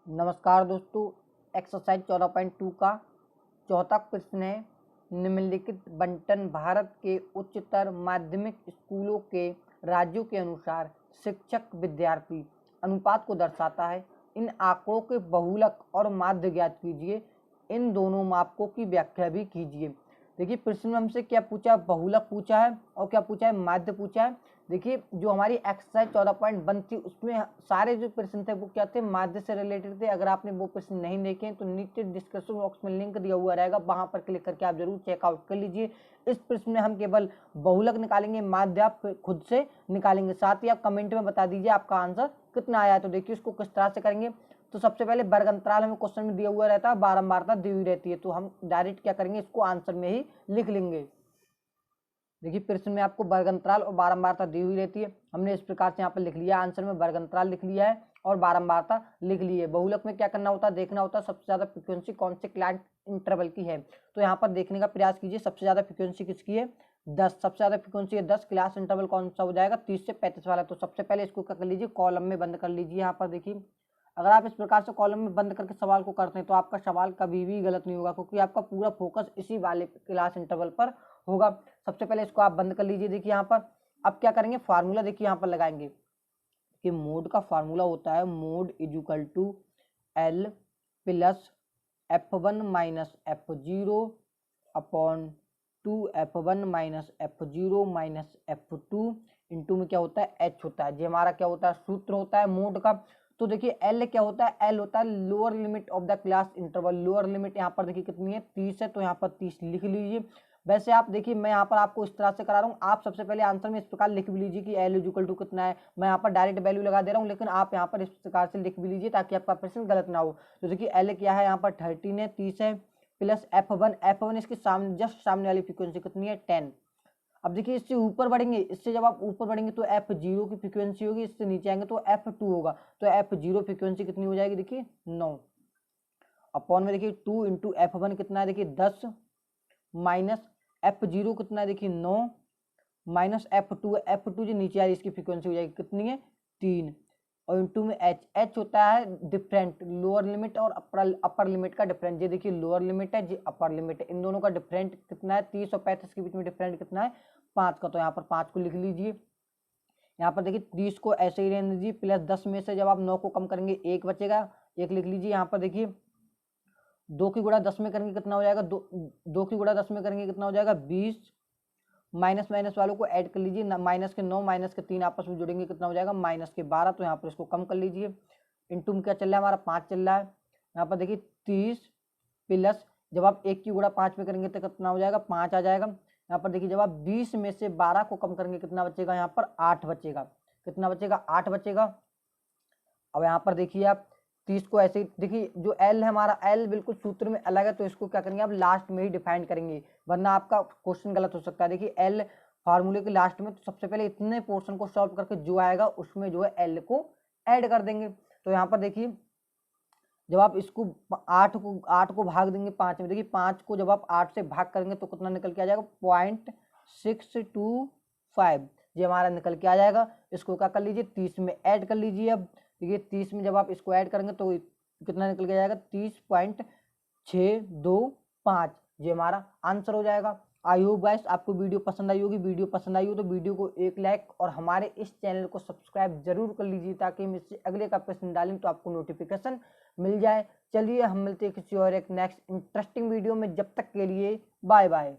नमस्कार दोस्तों, एक्सरसाइज 14.2 का चौथा प्रश्न है। निम्नलिखित बंटन भारत के उच्चतर माध्यमिक स्कूलों के राज्यों के अनुसार शिक्षक विद्यार्थी अनुपात को दर्शाता है। इन आंकड़ों के बहुलक और माध्य ज्ञात कीजिए। इन दोनों मापकों की व्याख्या भी कीजिए। देखिए, प्रश्न में हमसे क्या पूछा है, बहुलक पूछा है और क्या पूछा है, माध्य पूछा है। देखिए, जो हमारी एक्सरसाइज 14.1 थी उसमें सारे जो प्रश्न थे वो क्या थे, माध्य से रिलेटेड थे। अगर आपने वो प्रश्न नहीं देखे तो नीचे डिस्क्रिप्शन बॉक्स में लिंक दिया हुआ रहेगा, वहां पर क्लिक करके आप जरूर चेकआउट कर लीजिए। इस प्रश्न में हम केवल बहुलक निकालेंगे, माध्य आप खुद से निकालेंगे। साथ ही आप कमेंट में बता दीजिए आपका आंसर कितना आया है। तो देखिए, इसको किस तरह से करेंगे। तो सबसे पहले वर्ग अंतराल हमें क्वेश्चन में दिया हुआ रहता है, बारंबारता दी हुई रहती है, तो हम डायरेक्ट क्या करेंगे, इसको आंसर में ही लिख लेंगे। देखिए, प्रश्न में आपको वर्ग अंतराल और बारंबारता दी हुई रहती है। हमने इस प्रकार से यहाँ पर लिख लिया, आंसर में वर्ग अंतराल लिख लिया है और बारंबारता लिख ली है। बहुलक में क्या करना होता है, देखना होता है सबसे ज्यादा फ्रीक्वेंसी कौन से क्लॉक इंटरवल की है। तो यहाँ पर देखने का प्रयास कीजिए, सबसे ज्यादा फ्रीक्वेंसी किसकी है, 10। सबसे ज्यादा फ्रीक्वेंसी है 10। क्लास इंटरवल कौन सा हो जाएगा, 30 से 35 वाला। तो सबसे पहले इसको क्या कर लीजिए, कॉलम में बंद कर लीजिए। यहाँ पर देखिए, अगर आप इस प्रकार से कॉलम में बंद करके सवाल को करते हैं तो आपका सवाल कभी भी गलत नहीं होगा, क्योंकि आपका पूरा फोकस इसी वाले क्लास इंटरवल पर होगा। सबसे पहले इसको आप बंद कर लीजिए। देखिए यहाँ पर अब क्या करेंगे, फार्मूला देखिए यहाँ पर लगाएंगे कि मोड का फार्मूला होता है mode is equal to L plus F1 minus F0 upon 2F1 minus F0 minus F2 into में क्या होता है, H होता है। ये हमारा क्या होता है, सूत्र होता है मोड का। तो देखिए L क्या होता है, L होता है lower limit of the class interval. Lower limit यहाँ पर देखिए कितनी है, 30 है, तो यहाँ पर 30 लिख लीजिए। वैसे आप देखिए, मैं यहाँ पर आपको इस तरह से करा रहा हूँ, आप सबसे पहले आंसर में इस प्रकार लिख भी लीजिए कि L इक्वल टू कितना है। मैं यहाँ पर डायरेक्ट वैल्यू लगा दे रहा हूँ, लेकिन आप यहाँ पर इस प्रकार से लिख भी लीजिए ताकि आपका प्रश्न गलत ना हो। तो देखिए L क्या है, यहाँ पर 13 है, 30 है, प्लस F1 इसके सामने जस्ट सामने वाली फ्रीक्वेंसी कितनी है, 10। अब देखिए, इससे ऊपर बढ़ेंगे, इससे जब आप ऊपर बढ़ेंगे तो F0 की फ्रीक्वेंसी होगी, इससे नीचे आएंगे तो F2 होगा। तो F0 फ्रीक्वेंसी कितनी हो जाएगी, देखिए 9 अपॉन में देखिए 2 इंटू F1 कितना है, देखिए 10 माइनस F0 कितना है, देखिए 9 माइनस F2 जो नीचे आ रही है इसकी फ्रीक्वेंसी हो जाएगी कितनी है, 3 और इंटू में H होता है डिफरेंट, लोअर लिमिट और अपर लिमिट का डिफरेंट। ये देखिए लोअर लिमिट है, ये अपर लिमिट है, इन दोनों का डिफरेंट कितना है, 30 और 35 के बीच में डिफरेंट कितना है, 5 का। तो यहाँ पर 5 को लिख लीजिए। यहाँ पर देखिए 30 को ऐसे ही रहने दीजिए, प्लस 10 में से जब आप 9 को कम करेंगे 1 बचेगा, 1 लिख लीजिए। यहाँ पर देखिए 2 की गुणा 10 में करेंगे कितना हो जाएगा, 2 की गुणा 10 में करेंगे कितना हो जाएगा, 20। माइनस माइनस वालों को ऐड कर लीजिए, माइनस के 9 माइनस के 3 आपस में जुड़ेंगे कितना हो जाएगा, माइनस के 12। तो यहाँ पर इसको कम कर लीजिए। इंटू में क्या चल रहा है हमारा, 5 चल रहा है। यहाँ पर देखिए 30 प्लस जब आप 1 की गुणा 5 में करेंगे तो कितना हो जाएगा, 5 आ जाएगा। यहाँ पर देखिए जब आप 20 में से 12 को कम करेंगे कितना बचेगा, यहाँ पर 8 बचेगा। कितना बचेगा, 8 बचेगा। अब यहाँ पर देखिए आप 30 को ऐसे ही देखिए, जो L है हमारा, L बिल्कुल सूत्र में अलग है, तो इसको क्या करेंगे आप लास्ट में ही डिफाइन करेंगे, वरना आपका क्वेश्चन गलत हो सकता है। देखिए L फार्मूले के लास्ट में, तो सबसे पहले इतने पोर्शन को सॉल्व करके जो आएगा उसमें जो है L को ऐड कर देंगे। तो यहाँ पर देखिए जब आप इसको 8 को भाग देंगे 5 में, देखिए 5 को जब आप 8 से भाग करेंगे तो कितना निकल के आ जाएगा, 0.625। ये हमारा निकल के आ जाएगा। इसको क्या कर लीजिए, 30 में ऐड कर लीजिए। अब देखिए 30 में जब आप इसको ऐड करेंगे तो कितना निकल के जाएगा, 30.625। ये हमारा आंसर हो जाएगा। आई होप गाइस आपको वीडियो पसंद आई होगी। वीडियो पसंद आई हो तो वीडियो को एक लाइक और हमारे इस चैनल को सब्सक्राइब जरूर कर लीजिए, ताकि हम इससे अगले का प्रश्न डालें तो आपको नोटिफिकेशन मिल जाए। चलिए हम मिलते हैं किसी और एक नेक्स्ट इंटरेस्टिंग वीडियो में, जब तक के लिए बाय बाय।